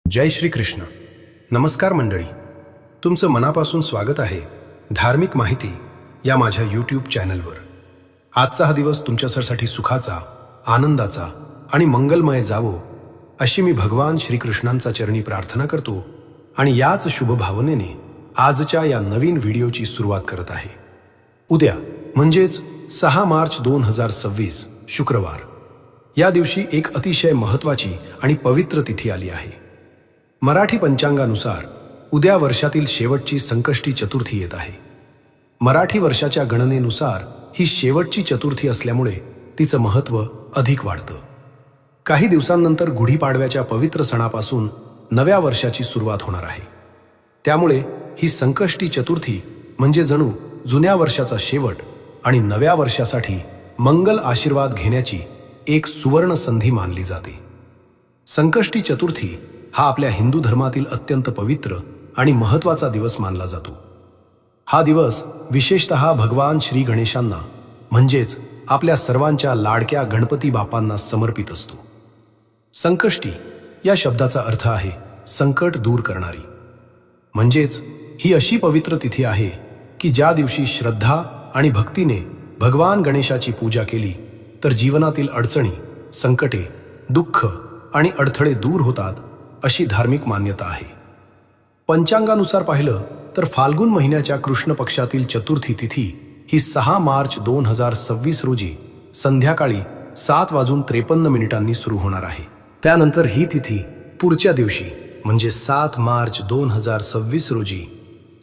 जय श्री कृष्ण. नमस्कार मंडळी, तुमचं मनापासून स्वागत आहे धार्मिक माहिती या माझ्या यूट्यूब चॅनलवर. आजचा हा दिवस तुमच्यासाठी सुखाचा, आनंदाचा आणि मंगलमय जावो अशी मी भगवान श्रीकृष्णांचा चरणी प्रार्थना करतो आणि याच शुभ भावनेने आजच्या या नवीन व्हिडिओची सुरुवात करत आहे. उद्या म्हणजेच 6 मार्च 2026 शुक्रवार या दिवशी एक अतिशय महत्त्वाची आणि पवित्र तिथी आली आहे. मराठी पंचांगानुसार उद्या वर्षातील शेवटची संकष्टी चतुर्थी येत आहे. मराठी वर्षाच्या गणनेनुसार ही शेवटची चतुर्थी असल्यामुळे तिचं महत्त्व अधिक वाढतं. काही दिवसांनंतर गुढीपाडव्याच्या पवित्र सणापासून नव्या वर्षाची सुरुवात होणार आहे. त्यामुळे ही संकष्टी चतुर्थी म्हणजे जणू जुन्या वर्षाचा शेवट आणि नव्या वर्षासाठी मंगल आशीर्वाद घेण्याची एक सुवर्ण संधी मानली जाते. संकष्टी चतुर्थी हा आपल्या हिंदू धर्मातील अत्यंत पवित्र आणि महत्त्वाचा दिवस मानला जातो. हा दिवस विशेषतः भगवान श्री गणेशांना म्हणजेच आपल्या सर्वांच्या लाडक्या गणपती बाप्पांना समर्पित असतो. संकष्टी या शब्दाचा अर्थ आहे संकट दूर करणारी. म्हणजेच ही अशी पवित्र तिथी आहे की ज्या दिवशी श्रद्धा आणि भक्तीने भगवान गणेशाची पूजा केली तर जीवनातील अडचणी, संकटे, दुःख आणि अडथळे दूर होतात अशी धार्मिक मान्यता आहे. पंचांगानुसार पाहिलं तर फाल्गुन महिन्याच्या कृष्ण पक्षातील चतुर्थी तिथी ही 6 मार्च 2026 रोजी संध्याकाळी 7:53 सुरू होणार आहे. त्यानंतर ही तिथी पुढच्या दिवशी म्हणजे 7 मार्च 2026 रोजी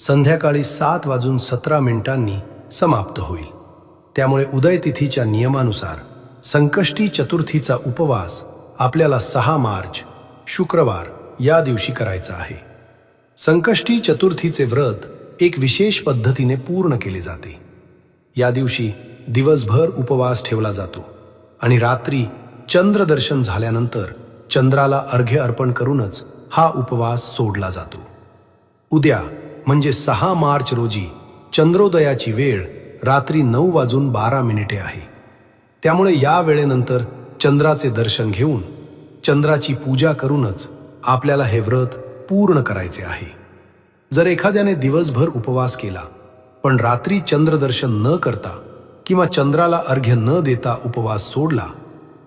संध्याकाळी 7:17 समाप्त होईल. त्यामुळे उदय तिथीच्या नियमानुसार संकष्टी चतुर्थीचा उपवास आपल्याला 6 मार्च शुक्रवार या दिवशी करायचा आहे. संकष्टी चतुर्थीचे व्रत एक विशेष पद्धतीने पूर्ण केले जाते. या दिवशी दिवसभर उपवास ठेवला जातो आणि रात्री चंद्रदर्शन झाल्यानंतर चंद्राला अर्घ्य अर्पण करूनच हा उपवास सोडला जातो. उद्या म्हणजे 6 मार्च रोजी चंद्रोदयाची वेळ रात्री 9:12 आहे. त्यामुळे या वेळेनंतर चंद्राचे दर्शन घेऊन चंद्राची पूजा करूनच आपल्याला हे व्रत पूर्ण करायचे आहे. जर एखाद्याने दिवसभर उपवास केला पण रात्री चंद्रदर्शन न करता किंवा चंद्राला अर्घ्य न देता उपवास सोडला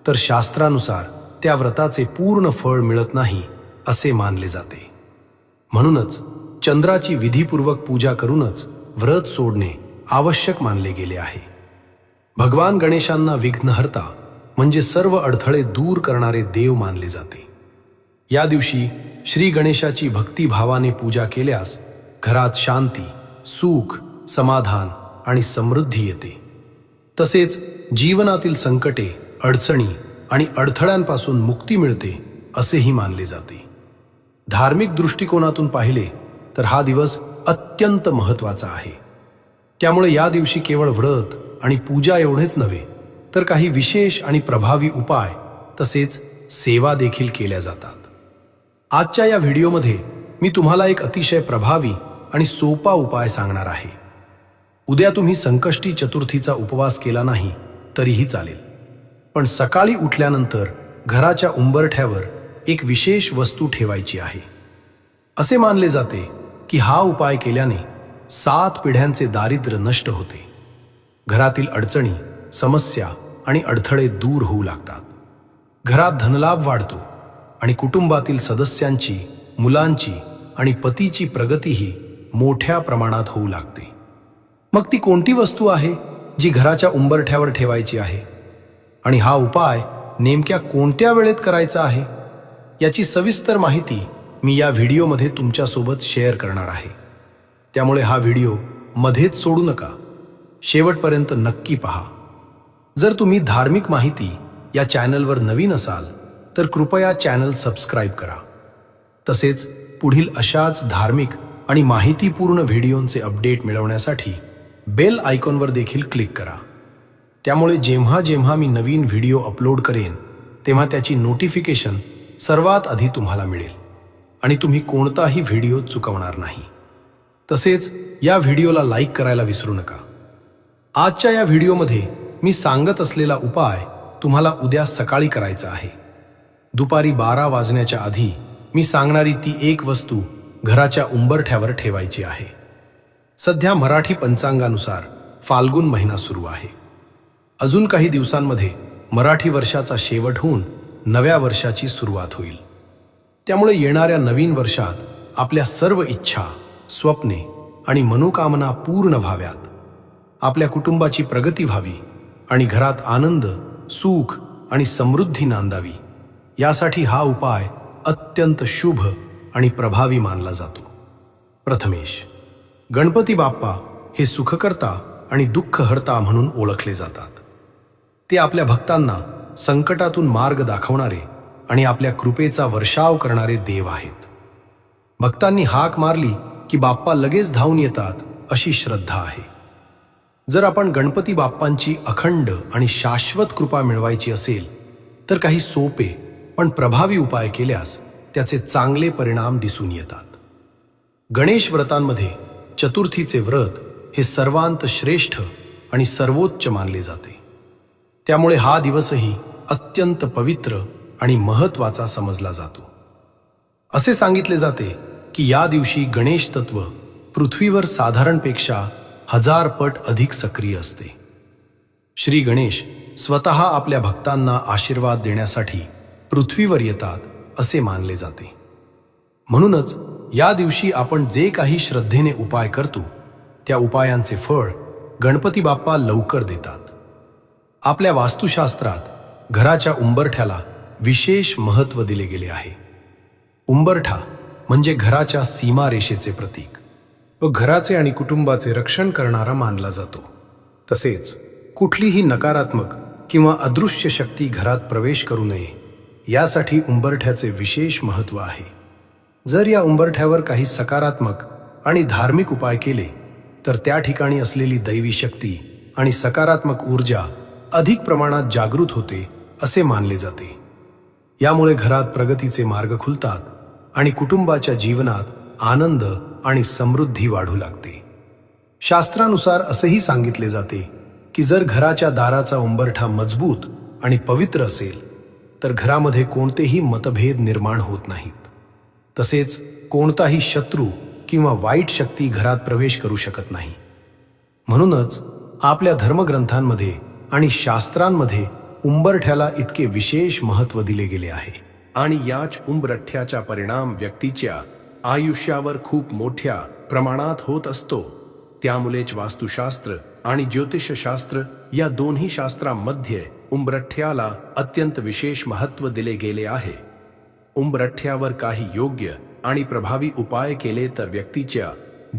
तर शास्त्रानुसार त्या व्रताचे पूर्ण फळ मिळत नाही असे मानले जाते. म्हणूनच चंद्राची विधीपूर्वक पूजा करूनच व्रत सोडणे आवश्यक मानले गेले आहे. भगवान गणेशांना विघ्नहर्ता म्हणजे सर्व अडथळे दूर करणारे देव मानले जाते. या दिवशी श्री गणेशाची भक्तिभावाने पूजा केल्यास घरात शांती, सुख, समाधान आणि समृद्धी येते. तसेच जीवनातील संकटे, अडचणी आणि अडथळ्यांपासून मुक्ती मिळते असेही मानले जाते. धार्मिक दृष्टिकोनातून पाहिले तर हा दिवस अत्यंत महत्त्वाचा आहे. त्यामुळे या दिवशी केवळ व्रत आणि पूजा एवढेच नव्हे तर काही विशेष आणि प्रभावी उपाय तसेच सेवा देखील केल्या जातात. आजच्या या व्हिडिओमध्ये मी तुम्हाला एक अतिशय प्रभावी आणि सोपा उपाय सांगणार आहे. उद्या तुम्ही संकष्टी चतुर्थीचा उपवास केला नाही तरीही चालेल, पण सकाळी उठल्यानंतर घराच्या उंबरठ्यावर एक विशेष वस्तू ठेवायची आहे. असे मानले जाते की हा उपाय केल्याने 7 पिढ्यांचे दारिद्र्य नष्ट होते. घरातील अडचणी, समस्या आणि अडथळे दूर होऊ लागतात. घरात धनलाभ वाढतो आणि कुटुंबातील सदस्यांची, मुलांची आणि पतीची प्रगतीही मोठ्या प्रमाणात होऊ लागते. मग ती कोणती वस्तू आहे जी घराच्या उंबरठ्यावर ठेवायची आहे आणि हा उपाय नेमक्या कोणत्या वेळेत करायचा आहे याची सविस्तर माहिती मी या व्हिडिओमध्ये तुमच्यासोबत शेअर करणार आहे. त्यामुळे हा व्हिडिओ मध्येच सोडू नका, शेवटपर्यंत नक्की पहा. जर तुम्ही धार्मिक माहिती या चॅनलवर नवीन असाल तर कृपया चॅनल सबस्क्राईब करा. तसेच पुढील अशाच धार्मिक आणि माहितीपूर्ण व्हिडिओंचे अपडेट मिळवण्यासाठी बेल आयकॉनवर देखील क्लिक करा. त्यामुळे जेव्हा जेव्हा मी नवीन व्हिडिओ अपलोड करेन तेव्हा त्याची नोटिफिकेशन सर्वात आधी तुम्हाला मिळेल आणि तुम्ही कोणताही व्हिडिओ चुकवणार नाही. तसेच या व्हिडिओला लाईक करायला विसरू नका. आजच्या या व्हिडिओमध्ये मी सांगत असलेला उपाय तुम्हाला उद्या सकाळी करायचा आहे. दुपारी 12 वाजण्याच्या आधी मी सांगणारी ती एक वस्तू घराच्या उंबरठ्यावर ठेवायची आहे. सध्या मराठी पंचांगानुसार फाल्गुन महिना सुरू आहे. अजून काही दिवसांमध्ये मराठी वर्षाचा शेवट होऊन नव्या वर्षाची सुरुवात होईल. त्यामुळे येणाऱ्या नवीन वर्षात आपल्या सर्व इच्छा, स्वप्ने आणि मनोकामना पूर्ण व्हाव्यात, आपल्या कुटुंबाची प्रगती व्हावी आणि घरात आनंद, सुख आणि समृद्धी नांदावी, यासाठी हा उपाय अत्यंत शुभ आणि प्रभावी मानला जातो. प्रथमेश, गणपती बाप्पा हे सुखकर्ता आणि दुःखहर्ता म्हणून ओळखले जातात. ते आपल्या भक्तांना संकटातून मार्ग दाखवणारे आणि आपल्या कृपेचा वर्षाव करणारे देव आहेत. भक्तांनी हाक मारली की बाप्पा लगेच धावून येतात, अशी श्रद्धा आहे. जर आपण गणपती बाप्पांची अखंड आणि शाश्वत कृपा मिळवायची असेल तर काही सोपे पण प्रभावी उपाय केल्यास त्याचे चांगले परिणाम दिसून येतात. गणेश व्रतांमध्ये चतुर्थीचे व्रत हे सर्वांत श्रेष्ठ आणि सर्वोच्च मानले जाते. त्यामुळे हा दिवसही अत्यंत पवित्र आणि महत्त्वाचा समजला जातो. असे सांगितले जाते की या दिवशी गणेश तत्व पृथ्वीवर साधारणपेक्षा 1000 पट अधिक सक्रिय असते. श्री गणेश स्वतः आपल्या भक्तांना आशीर्वाद देण्यासाठी पृथ्वीवर येतात असे मानले जाते. म्हणूनच या दिवशी आपण जे काही श्रद्धेने उपाय करतो त्या उपायांचे फळ गणपती बाप्पा लवकर देतात. आपल्या वास्तुशास्त्रात घराच्या उंबरठ्याला विशेष महत्त्व दिले गेले आहे. उंबरठा म्हणजे घराच्या सीमारेषेचे प्रतीक व घराचे आणि कुटुंबाचे रक्षण करणारा मानला जातो. तसेच कुठलीही नकारात्मक किंवा अदृश्य शक्ती घरात प्रवेश करू नये यासाठी उंबरठ्याचे विशेष महत्त्व आहे. जर या उंबरठ्यावर काही सकारात्मक आणि धार्मिक उपाय केले तर त्या ठिकाणी असलेली दैवी शक्ती आणि सकारात्मक ऊर्जा अधिक प्रमाणात जागृत होते असे मानले जाते. यामुळे घरात प्रगतीचे मार्ग खुलतात आणि कुटुंबाच्या जीवनात आनंद आणि समृद्धी वाढू लागते. शास्त्रानुसार असेही सांगितले जाते की जर घराच्या दाराचा उंबरठा मजबूत आणि पवित्र असेल तर घरामध्ये कोणतेही मतभेद निर्माण होत नाहीत. तसेच कोणताही शत्रू किंवा वाईट शक्ती घरात प्रवेश करू शकत नाही. म्हणूनच आपल्या धर्मग्रंथांमध्ये आणि शास्त्रांमध्ये उंबरठ्याला इतके विशेष महत्त्व दिले गेले आहे. आणि याच उंबरठ्याचा परिणाम व्यक्तीच्या आयुष्यावर खूप मोठ्या प्रमाणात होत असतो. त्यामुळेच वास्तुशास्त्र आणि ज्योतिषशास्त्र या दोन्ही शास्त्रांमध्ये उंबरठ्याला अत्यंत विशेष महत्त्व दिले गेले आहे. उंबरठ्यावर काही योग्य आणि प्रभावी उपाय केले तर व्यक्तीच्या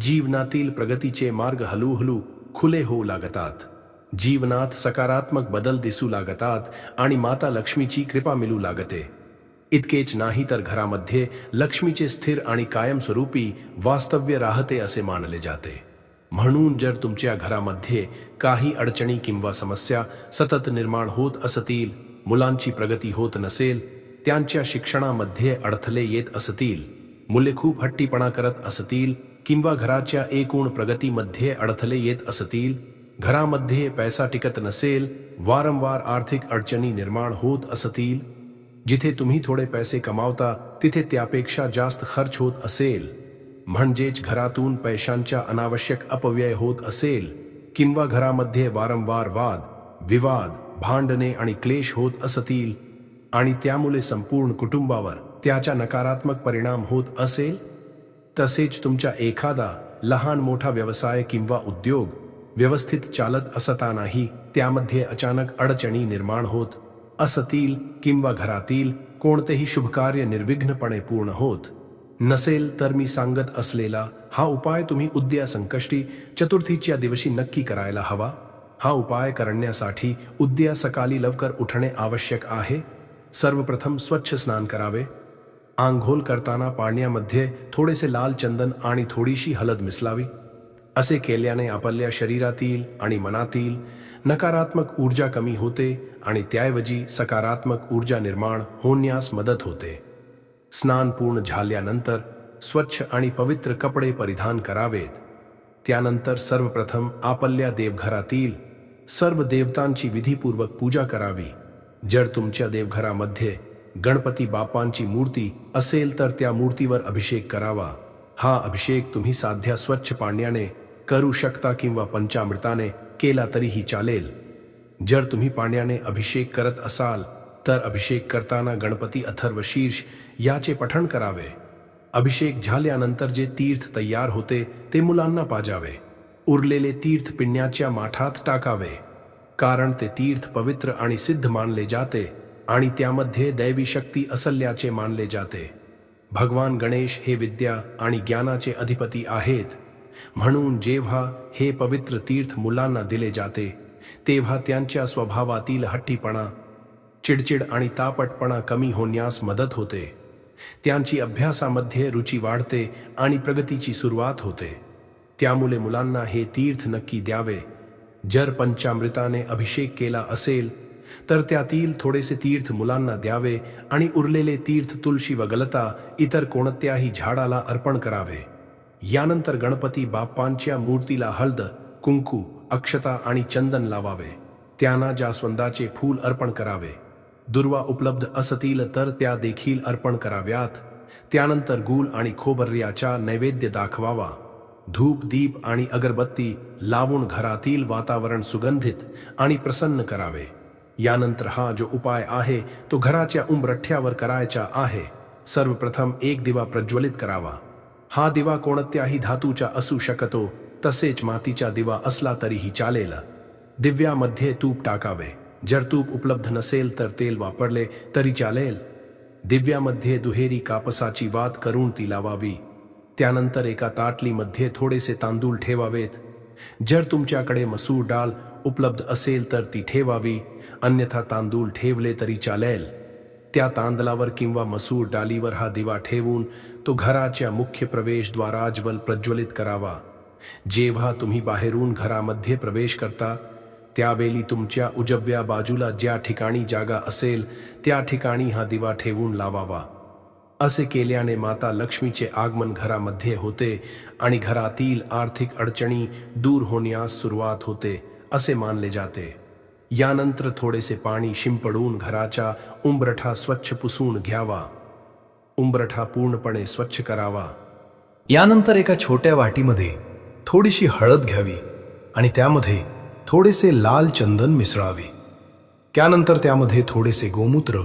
जीवनातील प्रगतीचे मार्ग हळूहळू खुले होऊ लागतात. जीवनात सकारात्मक बदल दिसू लागतात आणि माता लक्ष्मीची कृपा मिळू लागते. इतकेच नाही तर घरामध्ये लक्ष्मीचे स्थिर आणि कायमस्वरूपी वास्तव्य राहते असे मानले जाते. म्हणून जर तुमच्या घरामध्ये काही अडचणी किंवा समस्या सतत निर्माण होत असतील, मुलांची प्रगती होत नसेल, त्यांच्या शिक्षणामध्ये अडथळे येत असतील, मुले खूप हट्टीपणा करत असतील किंवा घराच्या एकूण प्रगतीमध्ये अडथळे येत असतील, घरामध्ये पैसा टिकत नसेल, वारंवार आर्थिक अडचणी निर्माण होत असतील, जिथे तुम्ही थोडे पैसे कमावता तिथे त्यापेक्षा जास्त खर्च होत असेल, म्हणजेच घरातून पैशांचा अनावश्यक अपव्यय होत असेल किंवा घरामध्ये वारंवार वाद, विवाद, भांडणे आणि क्लेश होत असतील आणि त्यामुळे संपूर्ण कुटुंबावर त्याचा नकारात्मक परिणाम होत असेल, तसेच तुमचा एखादा लहान मोठा व्यवसाय किंवा उद्योग व्यवस्थित चालत असतानाही त्यामध्ये अचानक अडचणी निर्माण होत असतील किंवा घरातील कोणतेही शुभकार्य निर्विघ्नपणे पूर्ण होत नसेल तर मी सांगत असलेला हा उपाय तुम्ही उद्या संकष्टी चतुर्थीच्या दिवशी नक्की करायला हवा. हा उपाय करण्यासाठी उद्या सकाळी लवकर उठणे आवश्यक आहे. सर्वप्रथम स्वच्छ स्नान करावे. आंघोळ करताना पाण्यामध्ये थोडेसे लाल चंदन आणि थोडीशी हळद मिसलावी. असे केल्याने आपल्या शरीरातील आणि मनातील नकारात्मक ऊर्जा कमी होते आणि त्याऐवजी सकारात्मक ऊर्जा निर्माण होण्यास मदत होते. स्नान पूर्ण झाल्यानंतर स्वच्छ आणि पवित्र कपडे परिधान करावेत. त्यानंतर सर्वप्रथम आपल्या देवघरातील सर्व देवतांची विधीपूर्वक पूजा करावी. जर तुमच्या देवघरामध्ये गणपती बाप्पांची मूर्ती असेल तर त्या मूर्तीवर अभिषेक करावा। हा अभिषेक तुम्ही साध्या स्वच्छ पाण्याने करू शकता किंवा पंचामृताने केला तरीही चालेल। जर तुम्ही पाण्याने अभिषेक करत असाल तर अभिषेक करताना गणपती अथर्वशीर्ष याचे पठण करावे। अभिषेक झाल्यानंतर जे तीर्थ तयार होते ते मुलांना पाजावे। उरलेले तीर्थ पिण्याच्या माठात टाकावे, कारण ते तीर्थ पवित्र आणि सिद्ध मानले जाते आणि त्यामध्ये दैवी शक्ती असल्याचे मानले जाते। भगवान गणेश हे विद्या आणि ज्ञानाचे अधिपती आहेत, म्हणून जेव्हा हे पवित्र तीर्थ मुलांना दिले जाते तेव्हा त्यांच्या स्वभावातील हट्टीपणा, चिडचिड आणि तापटपणा कमी होण्यास मदत होते। त्यांची अभ्यासामध्ये रुची वाढते आणि प्रगतीची सुरुवात होते। त्यामुळे मुलांना हे तीर्थ नक्की द्यावे। जर पंचामृताने अभिषेक केला असेल तर त्यातील थोडेसे तीर्थ मुलांना द्यावे आणि उरलेले तीर्थ तुळशी वगळता इतर कोणत्याही झाडाला अर्पण करावे। यानंतर गणपती बाप्पांच्या मूर्तीला हळद, कुंकू, अक्षता आणि चंदन लावावे। त्यांना जास्वंदाचे फूल अर्पण करावे। दुर्वा उपलब्ध असतील तर त्या देखील अर्पण कराव्यात। त्यानंतर गूळ आणि खोबऱ्याचा नैवेद्य दाखवावा। धूप, दीप आणि अगरबत्ती लावून घरातील वातावरण सुगंधित आणि प्रसन्न करावे। यानंतर हा जो उपाय आहे तो घराच्या उंबरठ्यावर करायचा आहे। सर्वप्रथम एक दिवा प्रज्वलित करावा। हा दिवा कोणत्याही धातूचा असू शकतो, तसेच मातीचा दिवा असला तरीही चालेल। दिव्यामध्ये तूप टाकावे। जर तूप उपलब्ध नसेल तर तेल वापरले तरी चालेल। दिव्यामध्ये दुहेरी कापसाची वात करून ती लावावी। त्यानंतर एका ताटलीमध्ये थोडेसे तांदूळ ठेवावेत। जर तुमच्याकडे मसूर डाळ उपलब्ध असेल तर ती ठेवावी, अन्यथा तांदूळ ठेवले तरी चालेल। त्या तांदळावर किंवा मसूर डाळीवर हा दिवा ठेवून तो घराच्या मुख्य प्रवेशद्वाराजवळ प्रज्वलित करावा। जेव्हा तुम्ही बाहेरून घरामध्ये प्रवेश करता त्यावेळी तुमच्या उजव्या बाजूला ज्या ठिकाणी जागा असेल त्या ठिकाणी हा दिवा ठेवून लावावा। असे केल्याने माता लक्ष्मीचे आगमन घरामध्ये होते आणि घरातील आर्थिक अडचणी दूर होण्यास सुरुवात होते असे मानले जाते। यानंतर थोडेसे पाणी शिंपडून घराचा उंबरठा स्वच्छ पुसून घ्यावा। उंबरठा पूर्णपणे स्वच्छ करावा। यानंतर एका छोट्या वाटीमध्ये थोडीशी हळद घ्यावी आणि त्यामध्ये थोडेसे लाल चंदन मिसळावे। त्यानंतर त्यामध्ये थोडेसे गोमूत्र,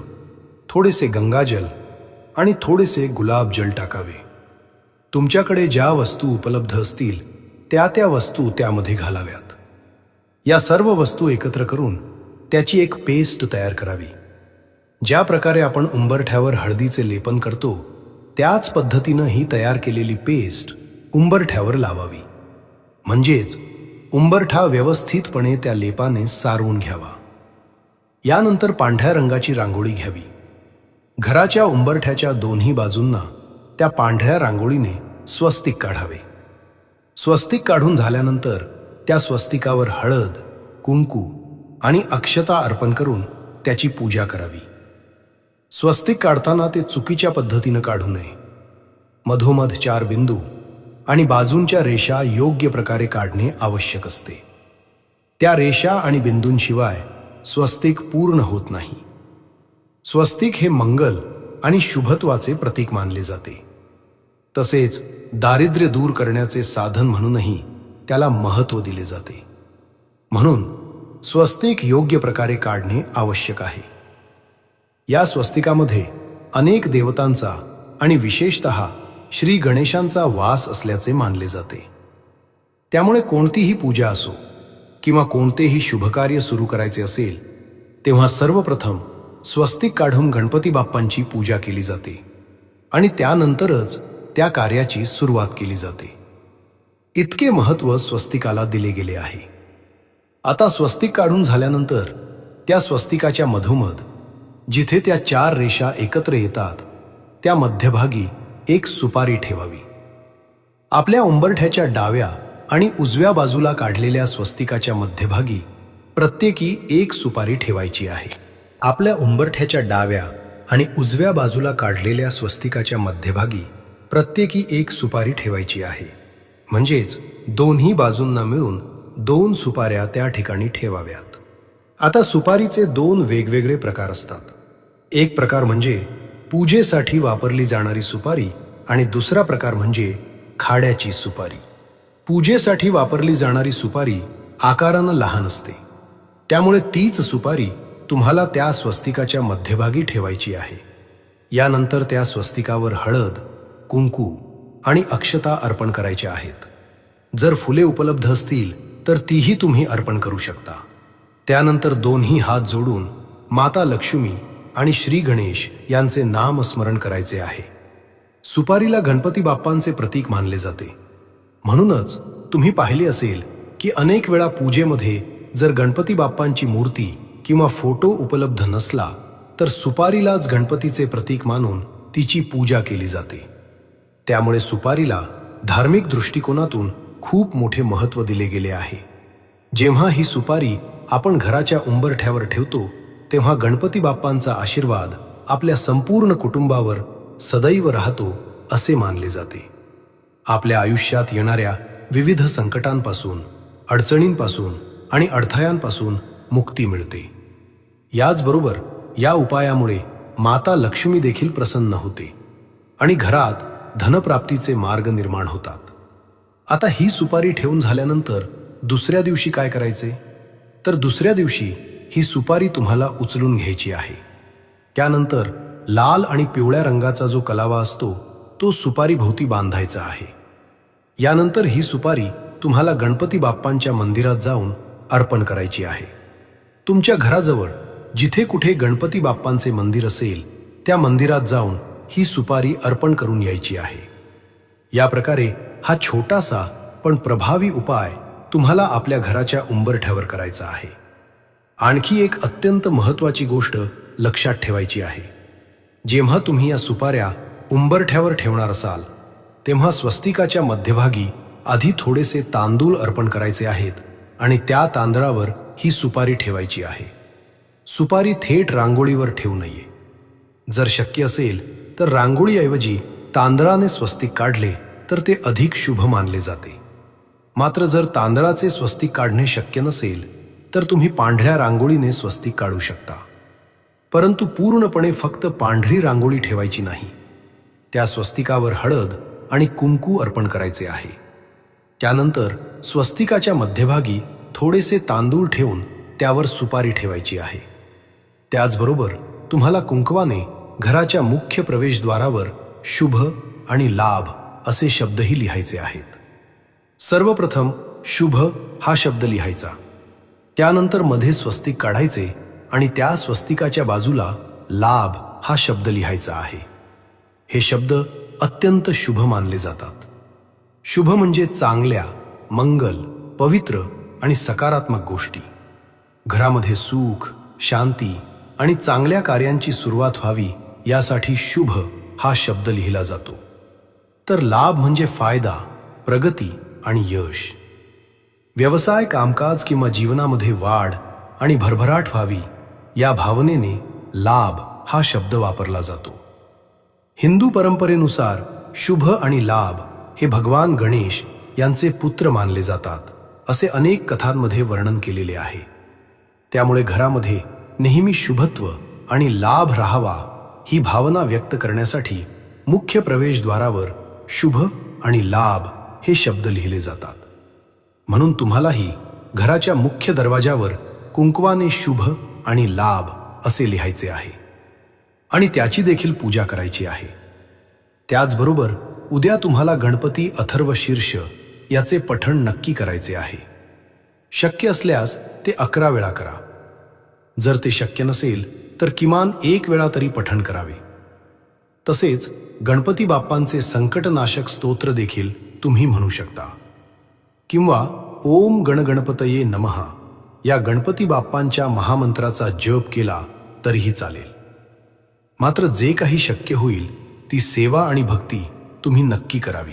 थोडेसे गंगाजल आणि थोडेसे गुलाबजल टाकावे। तुमच्याकडे ज्या वस्तू उपलब्ध असतील त्या वस्तू त्यामध्ये घालाव्यात। या सर्व वस्तू एकत्र करून त्याची एक पेस्ट तयार करावी। ज्या प्रकारे आपण उंबरठ्यावर हळदीचे लेपन करतो त्याच पद्धतीनं ही तयार केलेली पेस्ट उंबरठ्यावर लावावी। म्हणजेच उंबरठा व्यवस्थितपणे त्या लेपाने सारवून घ्यावा। यानंतर पांढऱ्या रंगाची रांगोळी घ्यावी। घराच्या उंबरठ्याच्या दोन्ही बाजूंना त्या पांढऱ्या रांगोळीने स्वस्तिक काढावे। स्वस्तिक काढून झाल्यानंतर त्या स्वस्तिकावर हळद, कुंकू आणि अक्षता अर्पण करून त्याची पूजा करावी। स्वस्तिक काढताना ते चुकीच्या पद्धतीनं काढू नये। मधोमध 4 बिंदू आणि बाजूंच्या रेषा योग्य प्रकारे काढणे आवश्यक असते। त्या रेषा आणि बिंदूंशिवाय स्वस्तिक पूर्ण होत नाही। स्वस्तिक हे मंगल आणि शुभत्वाचे प्रतीक मानले जाते। तसेच दारिद्र्य दूर करण्याचे साधन म्हणूनही त्याला महत्त्व दिले जाते। म्हणून स्वस्तिक योग्य प्रकारे काढणे आवश्यक आहे। या स्वस्तिकामध्ये अनेक देवतांचा आणि विशेषतः श्री गणेशांचा वास असल्याचे मानले जाते। त्यामुळे कोणतीही पूजा असो किंवा कोणतेही शुभकार्य सुरू करायचे असेल तेव्हा सर्वप्रथम स्वस्तिक काढून गणपती बाप्पांची पूजा केली जाते आणि त्यानंतरच त्या कार्याची सुरुवात केली जाते। इतके महत्त्व स्वस्तिकाला दिले गेले आहे। आता स्वस्तिक काढून झाल्यानंतर त्या स्वस्तिकाच्या मधोमध जिथे त्या 4 रेषा एकत्र येतात त्या मध्यभागी एक सुपारी ठेवावी। आपल्या उंबरठ्याच्या डाव्या आणि उजव्या बाजूला काढलेल्या स्वस्तिकाच्या मध्यभागी प्रत्येकी एक सुपारी ठेवायची आहे। आपल्या उंबरठ्याच्या डाव्या आणि उजव्या बाजूला काढलेल्या स्वस्तिकाच्या मध्यभागी प्रत्येकी एक सुपारी ठेवायची आहे। म्हणजेच दोन्ही बाजूंना मिळून 2 सुपाऱ्या त्या ठिकाणी ठेवाव्यात। आता सुपारीचे 2 वेगवेगळे प्रकार असतात। एक प्रकार म्हणजे पूजेसाठी वापरली जाणारी सुपारी आणि दुसरा प्रकार म्हणजे खाड्याची सुपारी. पूजेसाठी वापरली जाणारी सुपारी आकारानं लहान असते, त्यामुळे तीच सुपारी तुम्हाला त्या स्वस्तिकाच्या मध्यभागी ठेवायची आहे. यानंतर त्या स्वस्तिकावर हळद, कुंकू आणि अक्षता अर्पण करायच्या आहेत. जर फुले उपलब्ध असतील तर तीही तुम्ही अर्पण करू शकता. त्यानंतर दोन्ही हात जोडून माता लक्ष्मी आणि श्री गणेश यांचे नामस्मरण करायचे आहे. सुपारीला गणपती बाप्पांचे प्रतीक मानले जाते. म्हणूनच तुम्ही पाहिले असेल की अनेक वेळा पूजेमध्ये जर गणपती बाप्पांची मूर्ती किंवा फोटो उपलब्ध नसला तर सुपारीलाच गणपतीचे प्रतीक मानून तिची पूजा केली जाते. त्यामुळे सुपारीला धार्मिक दृष्टिकोनातून खूप मोठे महत्त्व दिले गेले आहे. जेव्हा ही सुपारी आपण घराच्या उंबरठ्यावर ठेवतो तेव्हा गणपती बाप्पांचा आशीर्वाद आपल्या संपूर्ण कुटुंबावर सदैव राहतो असे मानले जाते. आपल्या आयुष्यात येणाऱ्या विविध संकटांपासून, अडचणींपासून आणि अडथळ्यांपासून मुक्ती मिळते. याचबरोबर या उपायामुळे माता लक्ष्मी देखील प्रसन्न होते आणि घरात धनप्राप्तीचे मार्ग निर्माण होतात. आता ही सुपारी ठेवून झाल्यानंतर दुसऱ्या दिवशी काय करायचे? तर दुसऱ्या दिवशी ही सुपारी तुम्हाला उचलून घ्यायची आहे. त्यानंतर लाल आणि पिवळ्या रंगाचा जो कलावा असतो तो सुपारी भोवती बांधायचा आहे. यानंतर ही सुपारी तुम्हाला गणपती बाप्पांच्या मंदिरात जाऊन अर्पण करायची आहे. तुमच्या घराजवळ जिथे कुठे गणपती बाप्पांचे मंदिर असेल त्या मंदिरात जाऊन ही सुपारी अर्पण करून यायची आहे. या प्रकारे हा छोटासा पण प्रभावी उपाय तुम्हाला आपल्या घराच्या उंबरठ्यावर करायचा आहे. आणखी एक अत्यंत महत्त्वाची गोष्ट लक्षात ठेवायची आहे. जेव्हा तुम्ही या सुपाऱ्या उंबरठ्यावर ठेवणार असाल तेव्हा स्वस्तिकाच्या मध्यभागी आधी थोडेसे तांदूळ अर्पण करायचे आहेत आणि त्या तांदळावर ही सुपारी ठेवायची आहे. सुपारी थेट रांगोळीवर ठेवू नये. जर शक्य असेल तर रांगोळीऐवजी तांदळाने स्वस्तिक काढले तर ते अधिक शुभ मानले जाते. मात्र जर तांदळाचे स्वस्तिक काढणे शक्य नसेल तर तुम्ही पांढऱ्या रांगोळीने स्वस्तिक काढू शकता. परंतु पूर्णपणे फक्त पांढरी रांगोळी ठेवायची नाही. त्या स्वस्तिकावर हळद आणि कुंकू अर्पण करायचे आहे. त्यानंतर स्वस्तिकाच्या मध्यभागी थोडेसे तांदूळ ठेवून त्यावर सुपारी ठेवायची आहे. त्याचबरोबर तुम्हाला कुंकवाने घराच्या मुख्य प्रवेशद्वारावर शुभ आणि लाभ असे शब्दही लिहायचे आहेत. सर्वप्रथम शुभ हा शब्द लिहायचा. त्यानंतर मध्ये स्वस्तिक काढायचे आणि त्या स्वस्तिकाच्या बाजूला लाभ हा शब्द लिहायचा आहे. हे शब्द अत्यंत शुभ मानले जातात. शुभ म्हणजे चांगल्या, मंगल, पवित्र आणि सकारात्मक गोष्टी. घरामध्ये सुख, शांती आणि चांगल्या कार्यांची सुरुवात व्हावी यासाठी शुभ हा शब्द लिहिला जातो. तर लाभ म्हणजे फायदा, प्रगती आणि यश. व्यवसाय, कामकाज किंवा जीवनामध्ये वाढ आणि भरभराट व्हावी या भावनेने लाभ हा शब्द वापरला जातो. हिंदू परंपरेनुसार शुभ आणि लाभ हे भगवान गणेश यांचे पुत्र मानले जातात असे अनेक कथांमध्ये वर्णन केलेले आहे. त्यामुळे घरामध्ये नेहमी शुभत्व आणि लाभ राहावा ही भावना व्यक्त करण्यासाठी मुख्य प्रवेशद्वारावर शुभ आणि लाभ हे शब्द लिहिले जातात. म्हणून तुम्हालाही घराच्या मुख्य दरवाजावर कुंकवाने शुभ आणि लाभ असे लिहायचे आहे आणि त्याची देखील पूजा करायची आहे. त्याचबरोबर उद्या तुम्हाला गणपती अथर्व शीर्ष याचे पठण नक्की करायचे आहे. शक्य असल्यास ते 11 वेळा करा. जर ते शक्य नसेल तर किमान 1 वेळा तरी पठण करावे. तसेच गणपती बाप्पांचे संकटनाशक स्तोत्र देखील तुम्ही म्हणू शकता किंवा ओम गणगणपतये नमः या गणपती बाप्पांच्या महामंत्राचा जप केला तरीही चालेल. मात्र जे काही शक्य होईल ती सेवा आणि भक्ती तुम्ही नक्की करावी.